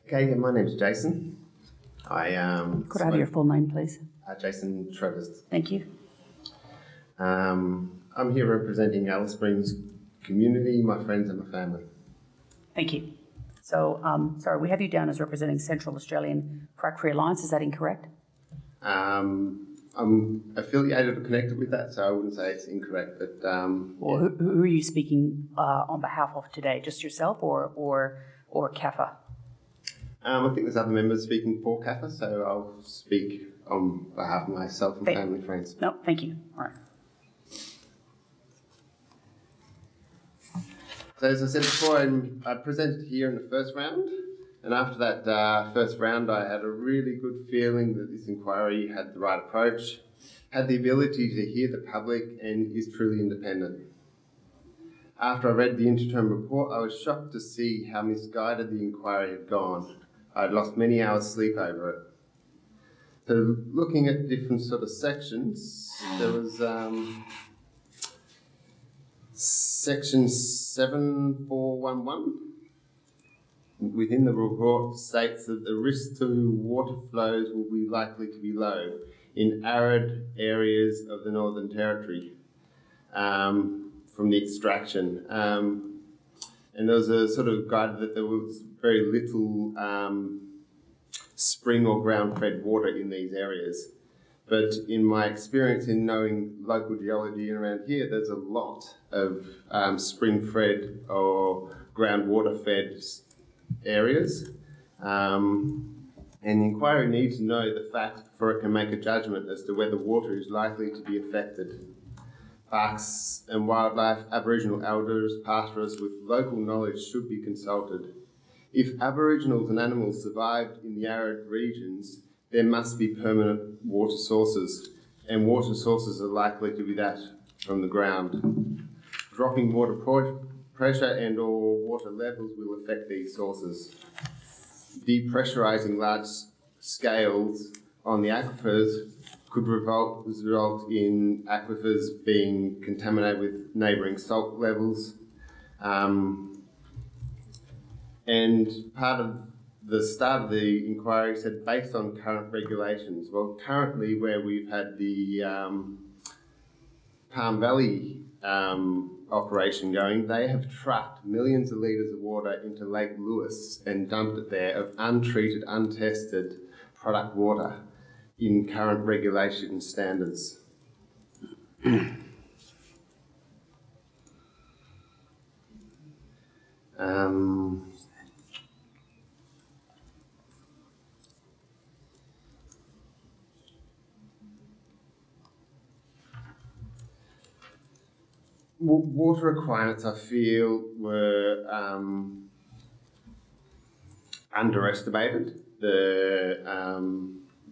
Okay, my name's Jason. Could I have your full name, please? Jason Trevers. Thank you. I'm here representing Alice Springs community, my friends and my family. Thank you. So, sorry, we have you down as representing Central Australian Crack Free Alliance. Is that incorrect? I'm affiliated or connected with that, so I wouldn't say it's incorrect. But Or yeah. who are you speaking on behalf of today? Just yourself or CAFA? I think there's other members speaking for CAFA, so I'll speak on behalf of myself and family and friends. No, thank you. All right. So as I said before, I presented here in the first round, and after that first round I had a really good feeling that this inquiry had the right approach, had the ability to hear the public and is truly independent. After I read the interim report, I was shocked to see how misguided the inquiry had gone. I'd lost many hours sleep over it. So looking at different sort of sections, there was section 7411 within the report states that the risk to water flows will be likely to be low in arid areas of the Northern Territory from the extraction. And there was a sort of guide that there was very little spring or ground-fed water in these areas. But in my experience in knowing local geology around here, there's a lot of spring-fed or groundwater-fed areas. And the inquiry needs to know the facts before it can make a judgment as to whether water is likely to be affected. Parks and wildlife, Aboriginal elders, pastoralists with local knowledge should be consulted. If Aboriginals and animals survived in the arid regions, there must be permanent water sources, and water sources are likely to be that from the ground. Dropping water pressure and or water levels will affect these sources. Depressurising large scales on the aquifers could result in aquifers being contaminated with neighbouring salt levels. And part of the start of the inquiry said based on current regulations. Well, currently where we've had the Palm Valley operation going, they have trucked millions of litres of water into Lake Lewis and dumped it there of untreated, untested product water in current regulation standards. Water requirements, I feel, were underestimated. The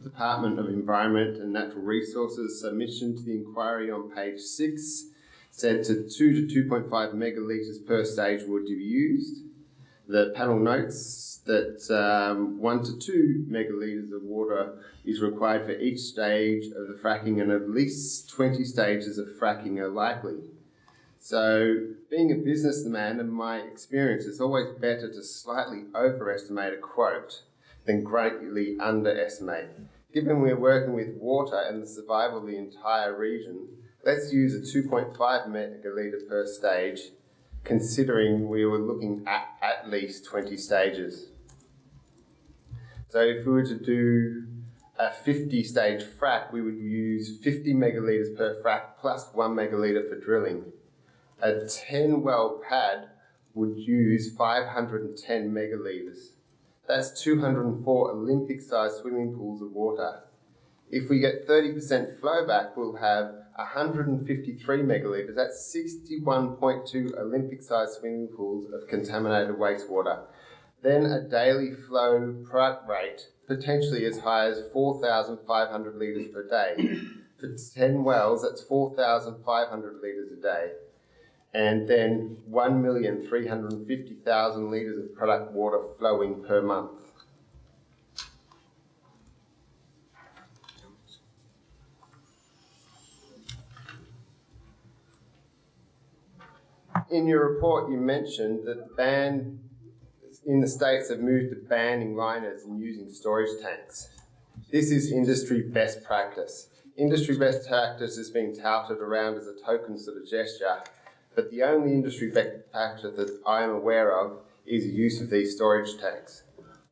Department of Environment and Natural Resources submission to the inquiry on page 6 said to 2 to 2.5 megalitres per stage would be used. The panel notes that 1 to 2 megalitres of water is required for each stage of the fracking, and at least 20 stages of fracking are likely. So, being a businessman, in my experience, it's always better to slightly overestimate a quote than greatly underestimate. Given we're working with water and the survival of the entire region, let's use a 2.5 megalitre per stage, considering we were looking at least 20 stages. So if we were to do a 50-stage frac, we would use 50 megalitres per frac plus 1 megalitre for drilling. A 10-well pad would use 510 megalitres. That's 204 Olympic-sized swimming pools of water. If we get 30% flow back, we'll have 153 megalitres. That's 61.2 Olympic-sized swimming pools of contaminated wastewater. Then a daily flow product rate, potentially as high as 4,500 litres per day. For 10 wells, that's 4,500 litres a day. And then 1,350,000 litres of product water flowing per month. In your report, you mentioned that the ban in the States have moved to banning liners and using storage tanks. This is industry best practice. Industry best practice is being touted around as a token sort of gesture, but the only industry best practice that I am aware of is the use of these storage tanks.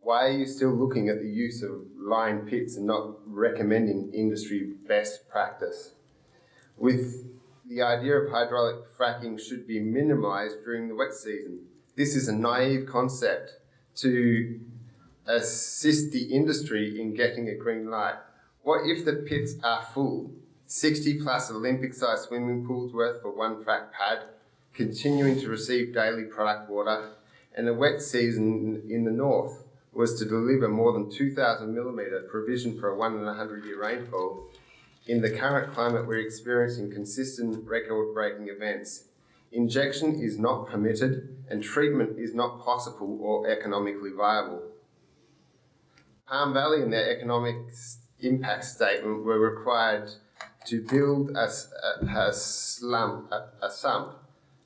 Why are you still looking at the use of lined pits and not recommending industry best practice? With the idea of hydraulic fracking should be minimised during the wet season. This is a naive concept to assist the industry in getting a green light. What if the pits are full, 60 plus Olympic-sized swimming pools worth for one frac pad, continuing to receive daily product water, and the wet season in the north was to deliver more than 2,000 millimetre provision for a 1 in 100 year rainfall? In the current climate, we're experiencing consistent record-breaking events. Injection is not permitted and treatment is not possible or economically viable. Palm Valley in their economic impact statement were required to build a sump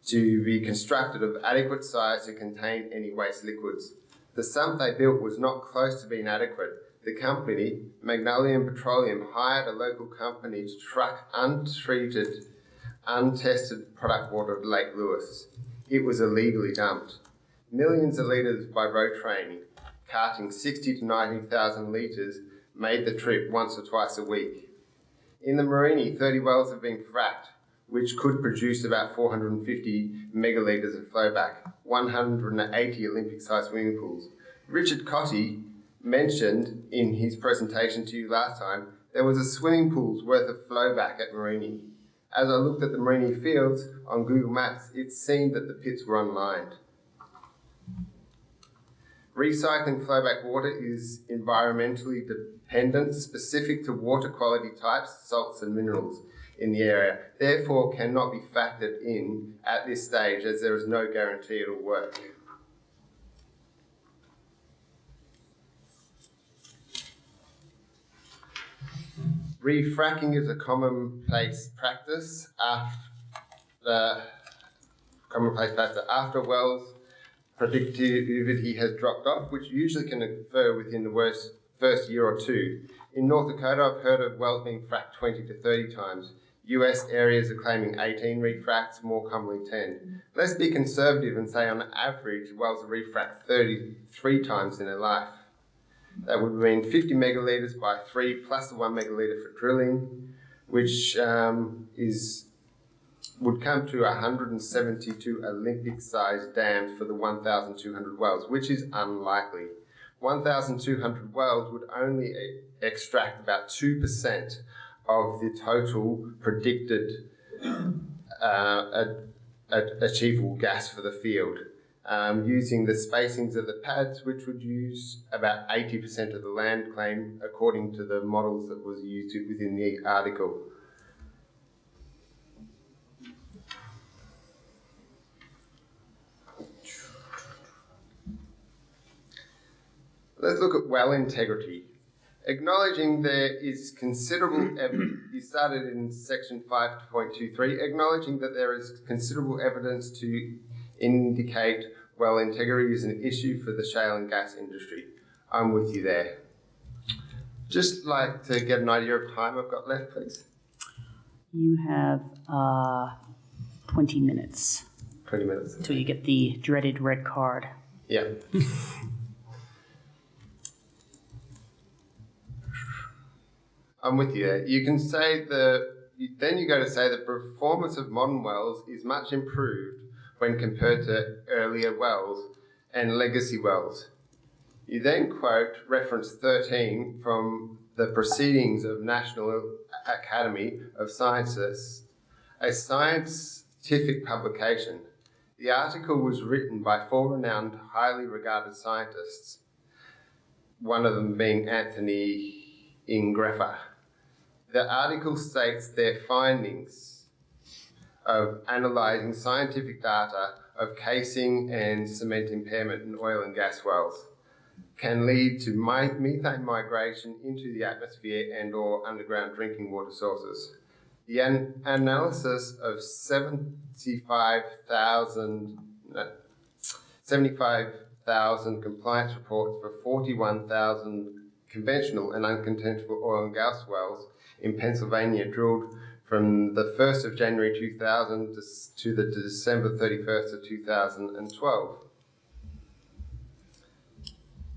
to be constructed of adequate size to contain any waste liquids. The sump they built was not close to being adequate. The company, Magnolian Petroleum, hired a local company to truck untreated, untested product water to Lake Lewis. It was illegally dumped. Millions of litres by road training, carting 60 to 90,000 litres, made the trip once or twice a week. In the Morini, 30 wells have been fracked, which could produce about 450 megalitres of flowback, 180 Olympic-sized swimming pools. Richard Cotty mentioned in his presentation to you last time, there was a swimming pool's worth of flowback at Morini. As I looked at the Morini fields on Google Maps, it seemed that the pits were unlined. Recycling flowback water is environmentally dependent, specific to water quality types, salts and minerals in the area, therefore cannot be factored in at this stage as there is no guarantee it will work. Refracking is a commonplace practice after wells productivity has dropped off, which usually can occur within the first year or two. In North Dakota, I've heard of wells being fracked 20 to 30 times. US areas are claiming 18 refracts, more commonly 10. Let's be conservative and say on average, wells are refracked 33 times in their life. That would mean 50 megalitres by 3 plus the 1 megalitre for drilling, which would come to 172 Olympic-sized dams for the 1,200 wells, which is unlikely. 1,200 wells would only extract about 2% of the total predicted achievable gas for the field, using the spacings of the pads, which would use about 80% of the land claim according to the models that was used within the article. Let's look at well integrity. Acknowledging there is considerable evidence, you started in section 5.23, acknowledging that there is considerable evidence to indicate well integrity is an issue for the shale and gas industry. I'm with you there. Just like to get an idea of time I've got left, please. You have 20 minutes. 20 minutes. Until you get the dreaded red card. Yeah. I'm with you there. You can say then you go to say the performance of modern wells is much improved when compared to earlier wells and legacy wells. You then quote reference 13 from the Proceedings of National Academy of Sciences, a scientific publication. The article was written by 4 renowned, highly regarded scientists, one of them being Anthony Ingreffa. The article states their findings of analysing scientific data of casing and cement impairment in oil and gas wells can lead to methane migration into the atmosphere and or underground drinking water sources. The analysis of 75,000 1,000 compliance reports for 41,000 conventional and unconventional oil and gas wells in Pennsylvania drilled from the 1st of January 2000 to the December 31st of 2012.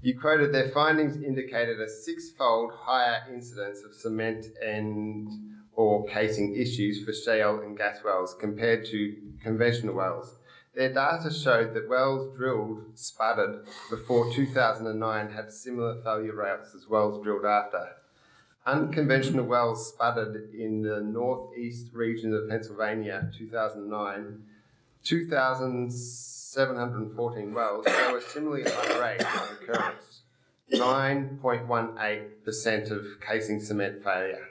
You quoted their findings indicated a six-fold higher incidence of cement and or casing issues for shale and gas wells compared to conventional wells. Their data showed that wells drilled spudded before 2009 had similar failure rates as wells drilled after. Unconventional wells spudded in the northeast region of Pennsylvania 2009, 2,714 wells show a similarly high rate of occurrence, 9.18% of casing cement failure.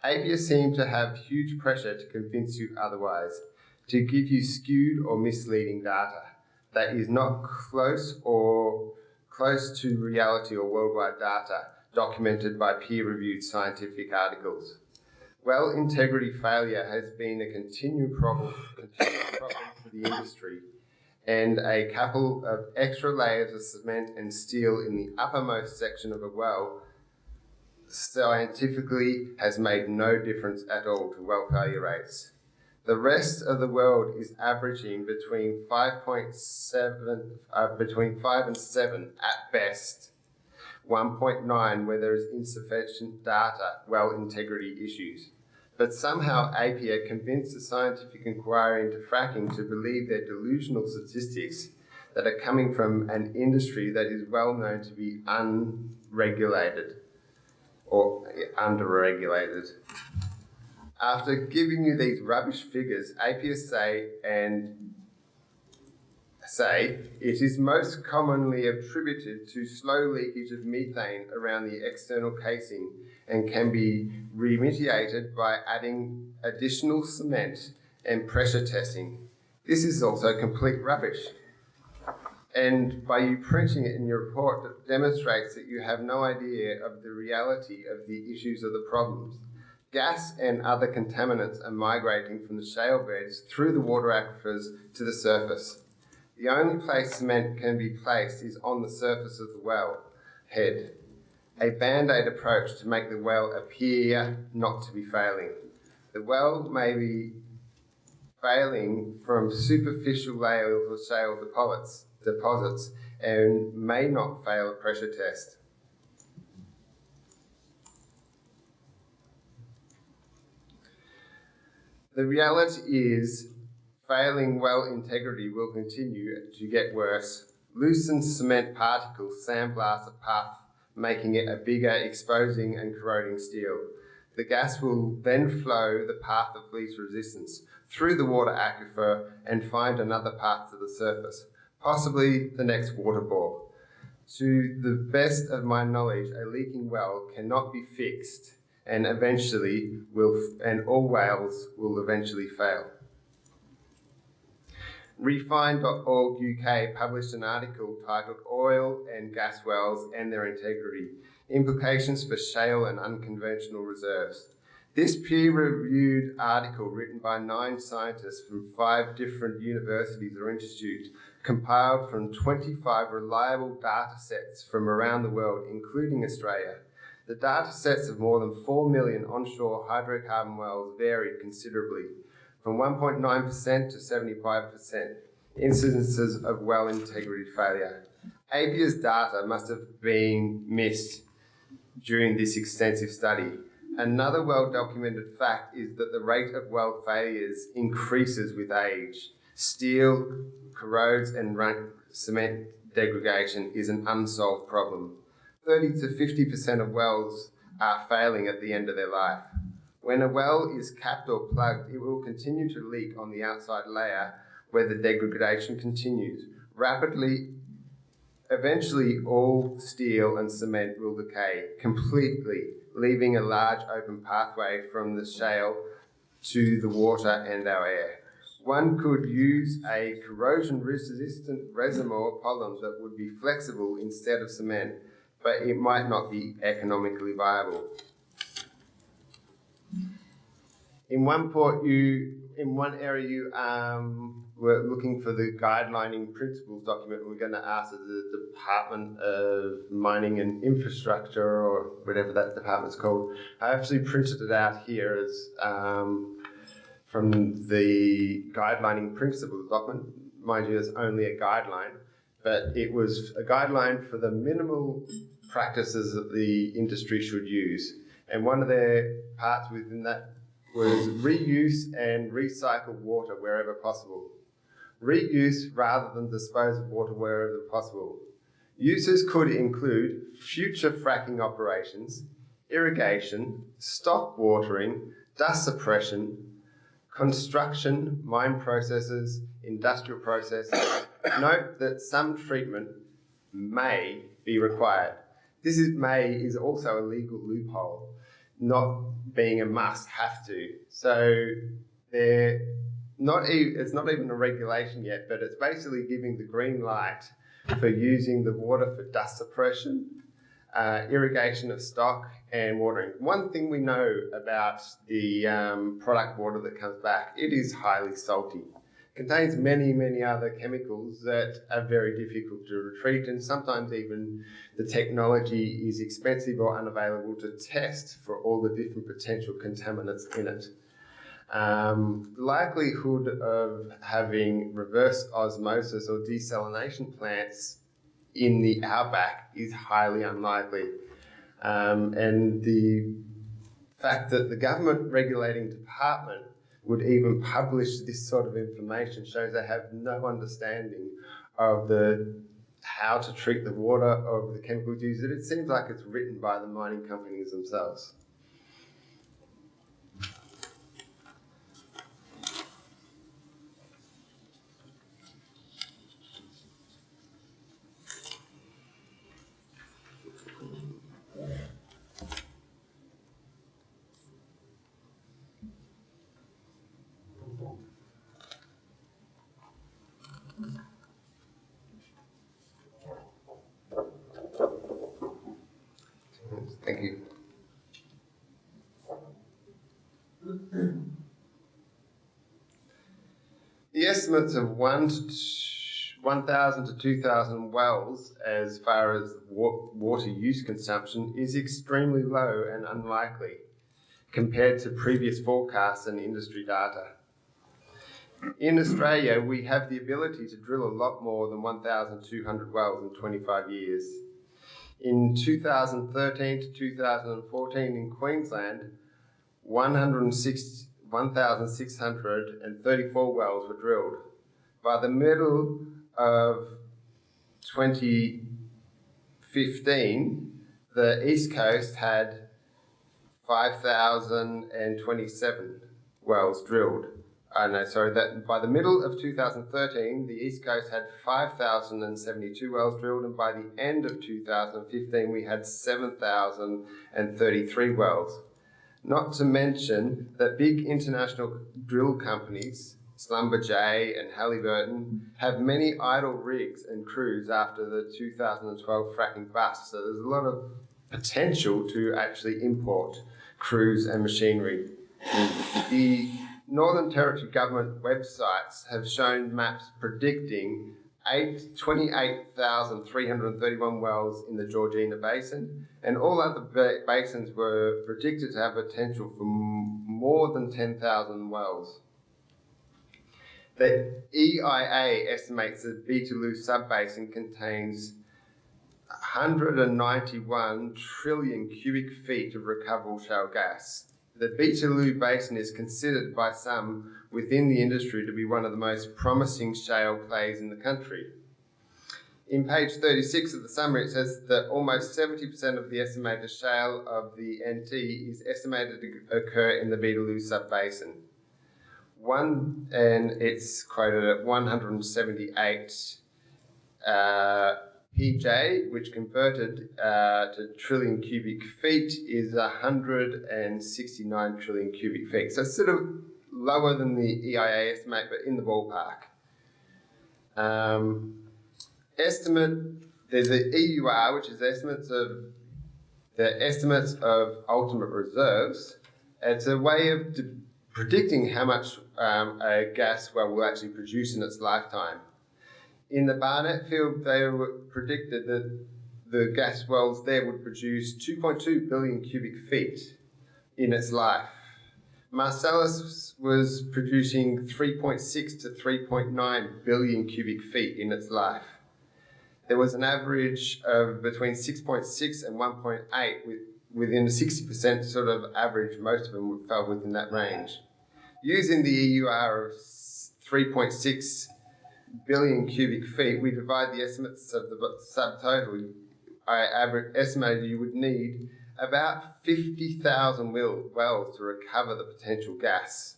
APIA seem to have huge pressure to convince you otherwise, to give you skewed or misleading data that is not close to reality or worldwide data documented by peer-reviewed scientific articles. Well integrity failure has been a continuing problem for the industry, and a couple of extra layers of cement and steel in the uppermost section of a well scientifically has made no difference at all to well failure rates. The rest of the world is averaging between 5 and 7 at best, 1.9 where there is insufficient data, well integrity issues. But somehow APIA convinced the scientific inquiry into fracking to believe their delusional statistics that are coming from an industry that is well known to be unregulated or underregulated. After giving you these rubbish figures, APIA say it is most commonly attributed to slow leakage of methane around the external casing and can be remediated by adding additional cement and pressure testing. This is also complete rubbish. And by you printing it in your report, that demonstrates that you have no idea of the reality of the issues of the problems. Gas and other contaminants are migrating from the shale beds through the water aquifers to the surface. The only place cement can be placed is on the surface of the well head, a band-aid approach to make the well appear not to be failing. The well may be failing from superficial layers of shale deposits and may not fail a pressure test. The reality is failing well integrity will continue to get worse. Loosened cement particles sandblast a path, making it a bigger, exposing and corroding steel. The gas will then flow the path of least resistance through the water aquifer and find another path to the surface, possibly the next water bore. To the best of my knowledge, a leaking well cannot be fixed and all wells will eventually fail. Refine.org UK published an article titled Oil and Gas Wells and Their Integrity, Implications for Shale and Unconventional Reserves. This peer-reviewed article, written by 9 scientists from 5 different universities or institutes, compiled from 25 reliable data sets from around the world, including Australia. The data sets of more than 4 million onshore hydrocarbon wells varied considerably, from 1.9% to 75% incidences of well integrity failure. APIA's data must have been missed during this extensive study. Another well-documented fact is that the rate of well failures increases with age. Steel corrodes and cement degradation is an unsolved problem. 30 to 50% of wells are failing at the end of their life. When a well is capped or plugged, it will continue to leak on the outside layer where the degradation continues. Rapidly, eventually all steel and cement will decay completely, leaving a large open pathway from the shale to the water and our air. One could use a corrosion-resistant resin or polymers that would be flexible instead of cement, but it might not be economically viable. In one area you were looking for the guidelining principles document. We're going to ask the Department of Mining and Infrastructure, or whatever that department's called. I actually printed it out here as from the guidelining principles document. Mind you, it's only a guideline, but it was a guideline for the minimal practices that the industry should use. And one of their parts within that was reuse and recycle water wherever possible. Reuse rather than dispose of water wherever possible. Uses could include future fracking operations, irrigation, stock watering, dust suppression, construction, mine processes, industrial processes. Note that some treatment may be required. This may is also a legal loophole, not being a must have to. So it's not even a regulation yet, but it's basically giving the green light for using the water for dust suppression, irrigation of stock, and watering. One thing we know about the product water that comes back, it is highly salty. It contains many, many other chemicals that are very difficult to retreat, and sometimes even the technology is expensive or unavailable to test for all the different potential contaminants in it. The likelihood of having reverse osmosis or desalination plants in the outback is highly unlikely. And the fact that the government regulating department would even publish this sort of information shows they have no understanding of how to treat the water, of the chemicals used. It seems like it's written by the mining companies themselves. Thank you. The estimates of 1,000 to 2,000 wells as far as water use consumption is extremely low and unlikely compared to previous forecasts and industry data. In Australia, we have the ability to drill a lot more than 1,200 wells in 25 years. In 2013 to 2014 in Queensland, 1,634 wells were drilled. By the middle of 2015, the East Coast had 5,027 wells drilled. By the middle of 2013, the East Coast had 5,072 wells drilled, and by the end of 2015, we had 7,033 wells. Not to mention that big international drill companies, Schlumberger and Halliburton, have many idle rigs and crews after the 2012 fracking bust. So there's a lot of potential to actually import crews and machinery. The Northern Territory government websites have shown maps predicting 28,331 wells in the Georgina Basin, and all other basins were predicted to have potential for more than 10,000 wells. The EIA estimates that Beetaloo Subbasin contains 191 trillion cubic feet of recoverable shale gas. The Beetaloo Basin is considered by some within the industry to be one of the most promising shale plays in the country. In page 36 of the summary, it says that almost 70% of the estimated shale of the NT is estimated to occur in the Beetaloo Subbasin. And it's quoted at 178 PJ, which converted to trillion cubic feet is 169 trillion cubic feet. So it's sort of lower than the EIA estimate, but in the ballpark. There's the EUR, which is the estimates of ultimate reserves. It's a way of predicting how much a gas well will actually produce in its lifetime. In the Barnett field, they predicted that the gas wells there would produce 2.2 billion cubic feet in its life. Marcellus was producing 3.6 to 3.9 billion cubic feet in its life. There was an average of between 6.6 and 1.8, within a 60% sort of average. Most of them fell within that range. Using the EUR of 3.6 billion cubic feet, we divide the estimates of the subtotal. I estimated you would need about 50,000 wells to recover the potential gas.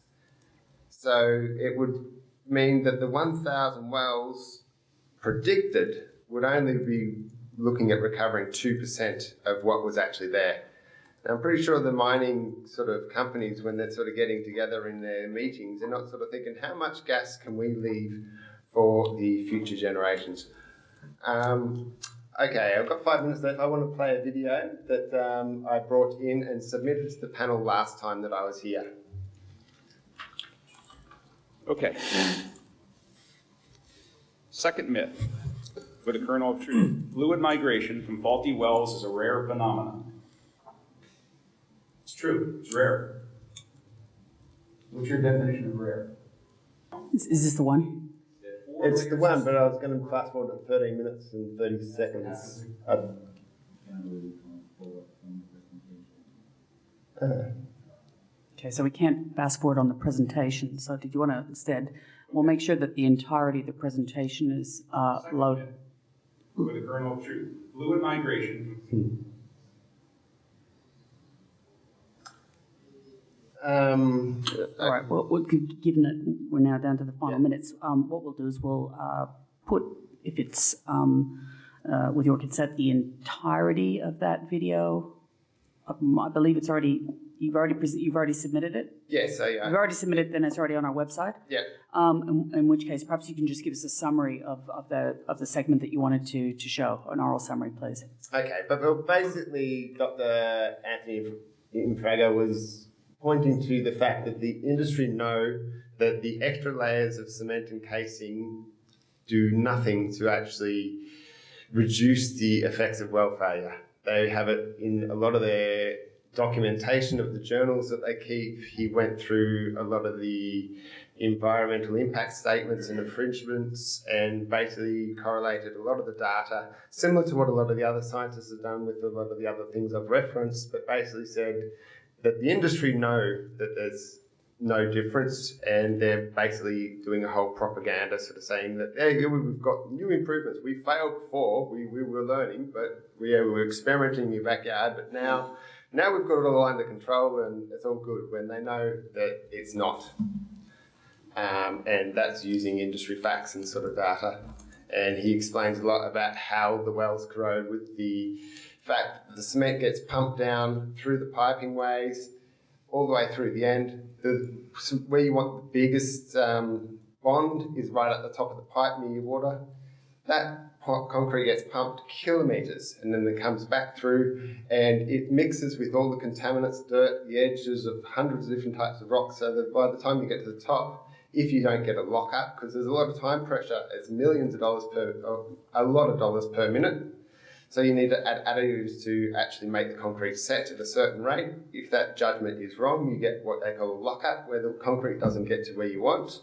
So it would mean that the 1,000 wells predicted would only be looking at recovering 2% of what was actually there. And I'm pretty sure the mining sort of companies, when they're sort of getting together in their meetings, they're not sort of thinking, how much gas can we leave for the future generations? Okay, I've got 5 minutes left. I want to play a video that I brought in and submitted to the panel last time that I was here. Okay. Second myth, with a kernel of truth. Fluid migration from faulty wells is a rare phenomenon. It's true, it's rare. What's your definition of rare? Is this the one? It's the one, but I was going to fast forward to 13 minutes and 30 seconds. Okay, so we can't fast forward on the presentation. So did you want to instead, we'll make sure that the entirety of the presentation is loaded. With a kernel of truth. Fluid migration. All right, well, given that we're now down to the final minutes, what we'll do is we'll put, if it's with your consent, the entirety of that video. I believe it's already, you've already submitted it? Yes, You've already submitted it, then it's already on our website? Yeah. In which case, perhaps you can just give us a summary of the segment that you wanted to show, an oral summary, please. Okay, but basically Dr. Anthony Infraga was pointing to the fact that the industry know that the extra layers of cement and casing do nothing to actually reduce the effects of well failure. They have it in a lot of their documentation of the journals that they keep. He went through a lot of the environmental impact statements and infringements and basically correlated a lot of the data, similar to what a lot of the other scientists have done with a lot of the other things I've referenced, but basically said that the industry know that there's no difference, and they're basically doing a whole propaganda sort of saying that, hey, we've got new improvements. We failed before, we were learning, but we were experimenting in your backyard, but now we've got it all under control and it's all good, when they know that it's not. And that's using industry facts and sort of data. And he explains a lot about how the wells corrode with the fact that the cement gets pumped down through the piping ways all the way through the end. Where you want the biggest bond is right at the top of the pipe near your water. That concrete gets pumped kilometres and then it comes back through and it mixes with all the contaminants, dirt, the edges of hundreds of different types of rocks, so that by the time you get to the top, if you don't get a lock-up, because there's a lot of time pressure, it's millions of dollars a lot of dollars per minute. So you need to add additives to actually make the concrete set at a certain rate. If that judgment is wrong, you get what they call a lockup, where the concrete doesn't get to where you want.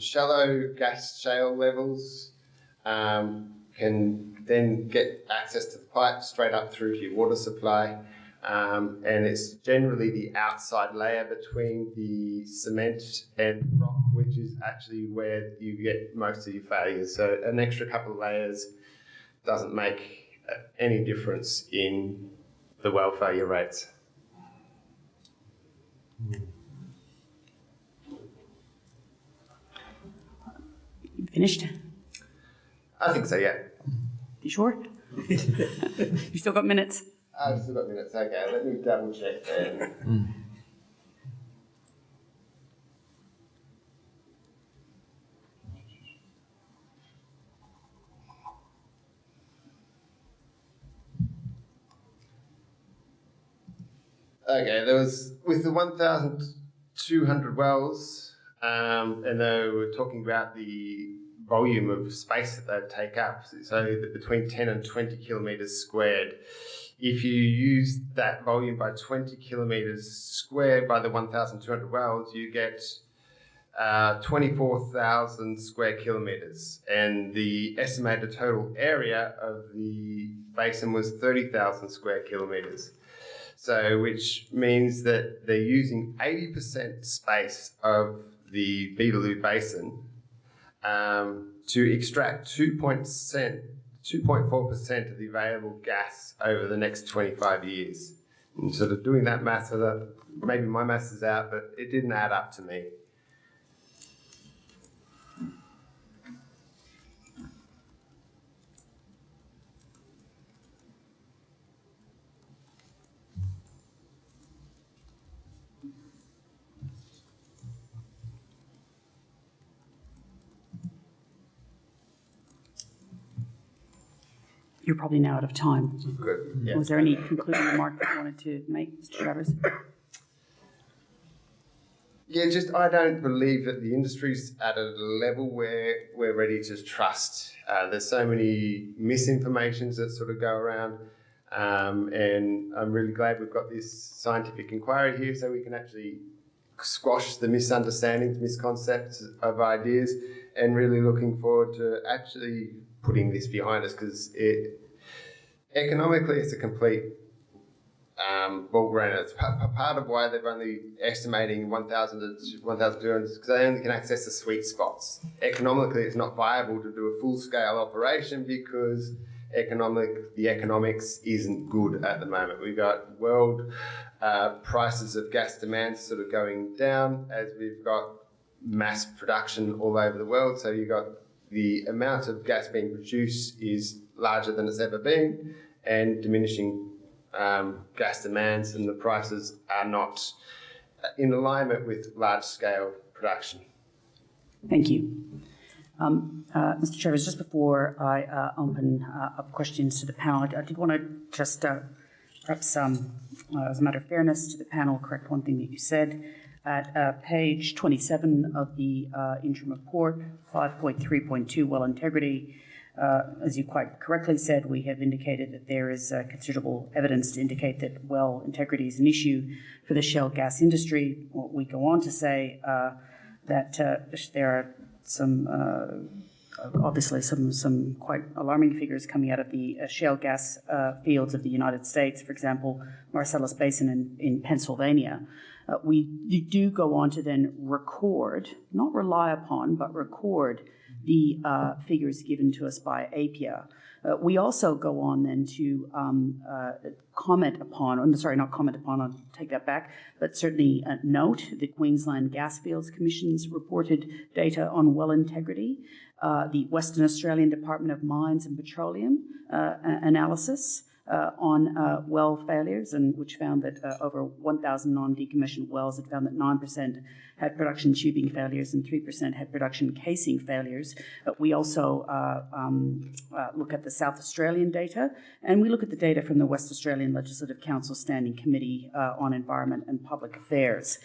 Shallow gas shale levels can then get access to the pipe straight up through to your water supply. And it's generally the outside layer between the cement and rock, which is actually where you get most of your failures. So an extra couple of layers doesn't make any difference in the well failure rates. You finished? I think so, yeah. You sure? You still got minutes? I've still got minutes. Okay, let me double check then. Okay, there was, with the 1,000 200 wells, and they were talking about the volume of space that they'd take up, so that between 10 and 20 kilometres squared. If you use that volume by 20 kilometres squared by the 1,200 wells, you get 24,000 square kilometres, and the estimated total area of the basin was 30,000 square kilometres. So, which means that they're using 80% space of the Beetaloo Basin to extract 2.4% of the available gas over the next 25 years. And sort of doing that math, so that maybe my maths is out, but it didn't add up to me. You're probably now out of time. Good. Yeah. Was there any concluding remark that you wanted to make, Mr. Trevers? Yeah, just I don't believe that the industry's at a level where we're ready to trust. There's so many misinformations that sort of go around, and I'm really glad we've got this scientific inquiry here so we can actually squash the misunderstandings, misconcepts of ideas, and really looking forward to actually putting this behind us, because economically it's a complete ball ground. It's part of why they're only estimating 1,000 to 1,200, because they only can access the sweet spots. Economically, it's not viable to do a full-scale operation because the economics isn't good at the moment. We've got world prices of gas demand sort of going down as we've got mass production all over the world. So you've got the amount of gas being produced is larger than it's ever been, and diminishing gas demands, and the prices are not in alignment with large-scale production. Thank you. Mr. Trevers, just before I open up questions to the panel, I did want to just perhaps, as a matter of fairness to the panel, correct one thing that you said. At page 27 of the interim report, 5.3.2, well integrity, as you quite correctly said, we have indicated that there is considerable evidence to indicate that well integrity is an issue for the shale gas industry. We go on to say that there are some, obviously some quite alarming figures coming out of the shale gas fields of the United States, for example, Marcellus Basin in Pennsylvania. We do go on to then record, not rely upon, but record the figures given to us by APIA. We also go on then to comment upon, I'll take that back, but certainly note the Queensland Gas Fields Commission's reported data on well integrity, the Western Australian Department of Mines and Petroleum analysis on well failures, and which found that over 1,000 non-decommissioned wells had found that 9% had production tubing failures and 3% had production casing failures. We also look at the South Australian data, and we look at the data from the West Australian Legislative Council Standing Committee on Environment and Public Affairs.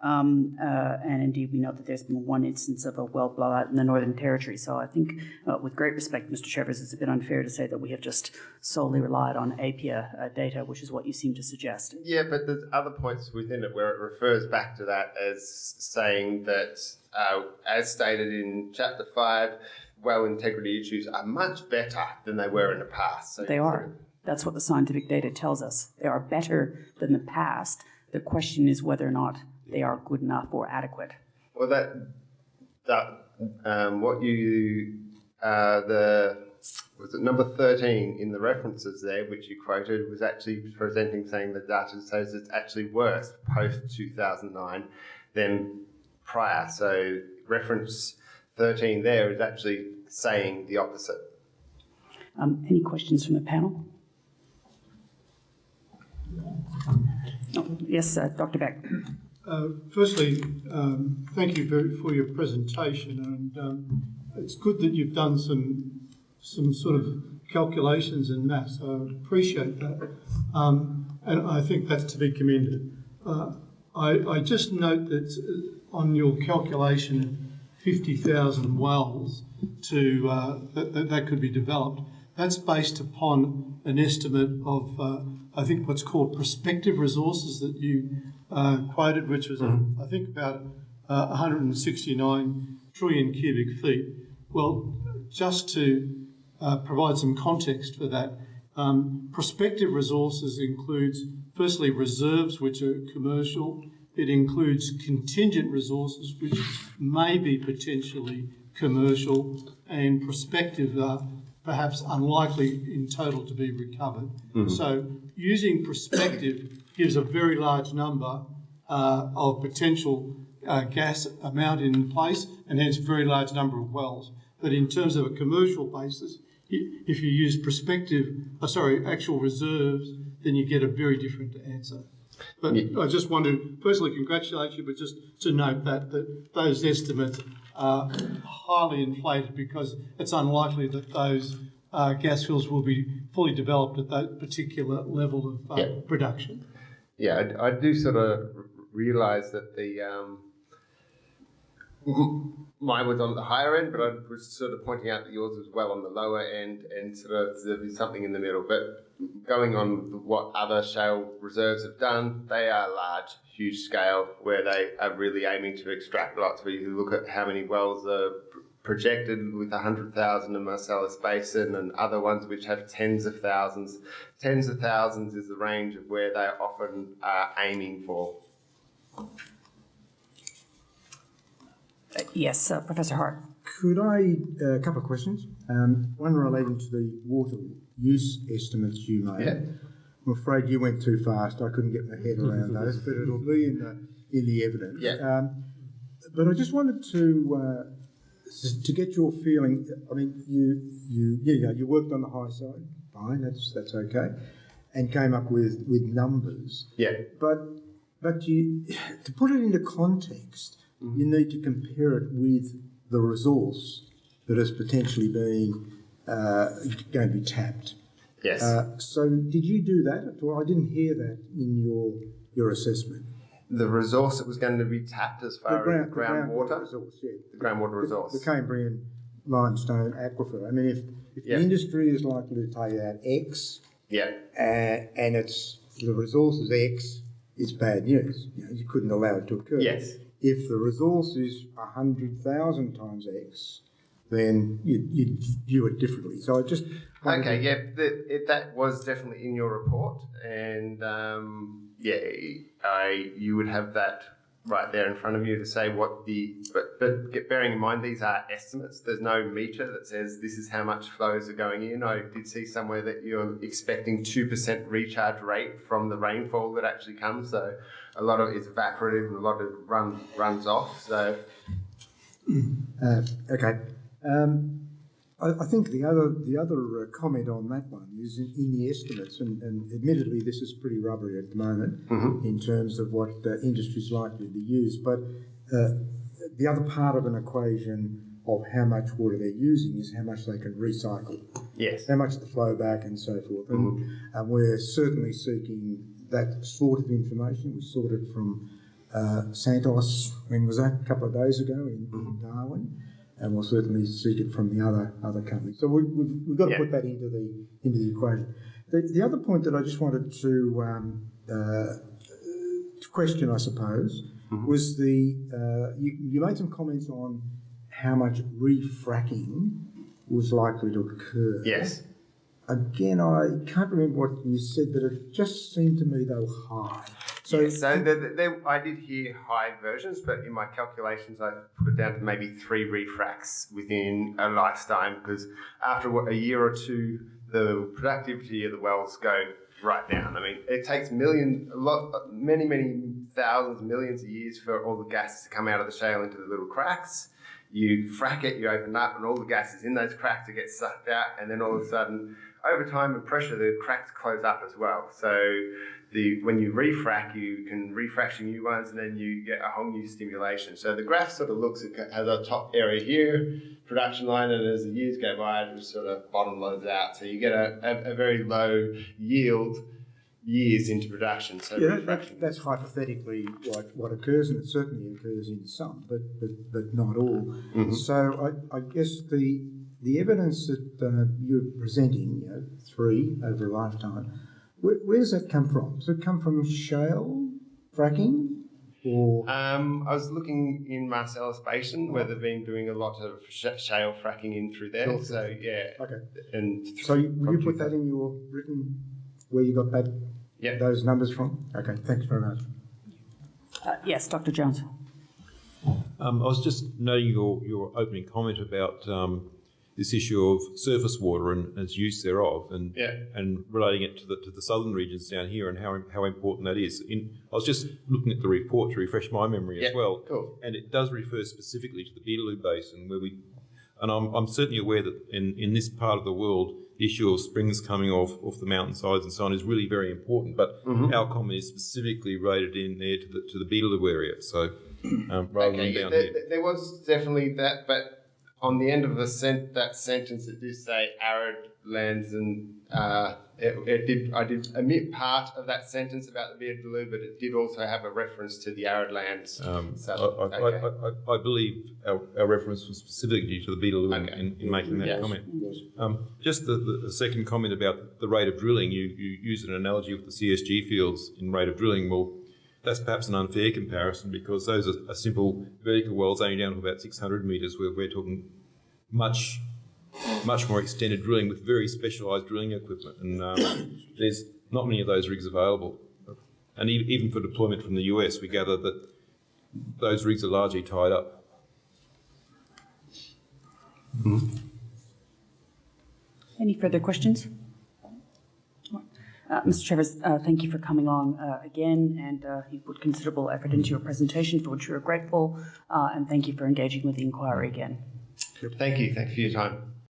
And indeed, we know that there's been one instance of a well blowout in the Northern Territory. So I think, with great respect, Mr. Trevers, it's a bit unfair to say that we have just solely relied on APIA data, which is what you seem to suggest. Yeah, but there's other points within it where it refers back to that as saying that, as stated in Chapter 5, well integrity issues are much better than they were in the past. So they are. That's what the scientific data tells us. They are better than the past. The question is whether or not they are good enough or adequate. Well, was it number 13 in the references there, which you quoted, was actually presenting saying the data shows it's actually worse post-2009 than prior. So reference 13 there is actually saying the opposite. Any questions from the panel? Oh, yes, Dr. Beck. Firstly, thank you for your presentation, and it's good that you've done some sort of calculations and maths. I appreciate that, and I think that's to be commended. I just note that on your calculation, 50,000 wells that could be developed. That's based upon an estimate of, I think, what's called prospective resources that you quoted, which was, I think, about 169 trillion cubic feet. Well, just to provide some context for that, prospective resources includes, firstly, reserves, which are commercial. It includes contingent resources, which may be potentially commercial, and prospective are perhaps unlikely in total to be recovered. So using prospective gives a very large number of potential gas amount in place, and hence a very large number of wells. But in terms of a commercial basis, if you use actual reserves, then you get a very different answer. But I just want to personally congratulate you, but just to note that those estimates are highly inflated because it's unlikely that those gas fields will be fully developed at that particular level of production. Yeah, I do sort of realise that mine was on the higher end, but I was sort of pointing out that yours was well on the lower end, and sort of there'll be something in the middle. But going on what other shale reserves have done, they are large, huge scale, where they are really aiming to extract lots. Where you look at how many wells are projected with 100,000 in Marcellus Basin, and other ones which have tens of thousands. Tens of thousands is the range of where they often are aiming for. Yes, Professor Hart. Could I, a couple of questions. One relating to the water use estimates you made. Yeah. I'm afraid you went too fast. I couldn't get my head around those, but it'll be in the evidence. Yeah. But I just wanted to get your feeling. I mean, you worked on the high side, fine, that's okay, and came up with numbers. Yeah. But you, to put it into context, you need to compare it with the resource that is potentially being going to be tapped. Yes. So did you do that? Well, I didn't hear that in your assessment. The resource that was going to be tapped as far as the groundwater resource, yeah. The groundwater resource. The Cambrian limestone aquifer. I mean, if the industry is likely to pay out X, and the resource is X, it's bad news. You couldn't allow it to occur. Yes. If the resource is 100,000 times X, then you'd view it differently. So I just... Okay, that was definitely in your report, and you would have that right there in front of you to say what but bearing in mind these are estimates. There's no meter that says this is how much flows are going in. I did see somewhere that you're expecting 2% recharge rate from the rainfall that actually comes, so a lot of it's evaporative and a lot of it runs off. So okay. I think the other comment on that one is in the estimates, and admittedly this is pretty rubbery at the moment in terms of what industry is likely to use, but the other part of an equation of how much water they're using is how much they can recycle. Yes. How much the flow back and so forth. And we're certainly seeking that sort of information. We sought it from Santos, when was that? A couple of days ago in Darwin. And we'll certainly seek it from the other companies. So we've got to put that into the equation. The other point that I just wanted to question, I suppose, was you made some comments on how much refracking was likely to occur. yes. Again, I can't remember what you said, but it just seemed to me they were high. So I did hear high versions, but in my calculations I put it down to maybe 3 refracts within a lifetime, because after a year or two, the productivity of the wells go right down. I mean, it takes many thousands, millions of years for all the gas to come out of the shale into the little cracks. You frack it, you open up, and all the gas is in those cracks, it gets sucked out, and then all of a sudden, over time and pressure, the cracks close up as well. So when you refrack, you can refraction new ones, and then you get a whole new stimulation. So the graph sort of looks at has a top area here, production line, and as the years go by, it just sort of bottom loads out. So you get a very low yield years into production. So Yeah, refracting. that's hypothetically what occurs, and it certainly occurs in some, but not all. So I guess the evidence that you're presenting, 3 over a lifetime, where does that come from? Does it come from shale fracking, or? I was looking in Marcellus Basin where they've been doing a lot of shale fracking in through there. Sure. So yeah. Okay. And So will you put that in your written, where you got that? Yeah. Those numbers from? Okay, thanks very much. Yes, Dr. Jones. I was just noting your opening comment about this issue of surface water and its use thereof, and relating it to the southern regions down here and how important that is. I was just looking at the report to refresh my memory as well, cool. And it does refer specifically to the Beetaloo Basin, where I'm certainly aware that in this part of the world, the issue of springs coming off the mountainsides and so on is really very important. But our comment is specifically rated in there to the Beetaloo area, so rather than down here. There was definitely that, but on the end of that sentence, it did say arid lands, and I did omit part of that sentence about the Beetaloo, but it did also have a reference to the arid lands. I believe our reference was specifically to the Beetaloo in making that comment. Just the second comment about the rate of drilling, you used an analogy with the CSG fields in rate of drilling. Well, that's perhaps an unfair comparison because those are simple vertical wells only down to about 600 metres, where we're talking much more extended drilling with very specialised drilling equipment, and there's not many of those rigs available. And even for deployment from the US, we gather that those rigs are largely tied up. Any further questions? Mr. Trevers, thank you for coming along again, and you put considerable effort into your presentation, for which we are grateful, and thank you for engaging with the inquiry again. Thank you. Thank you for your time.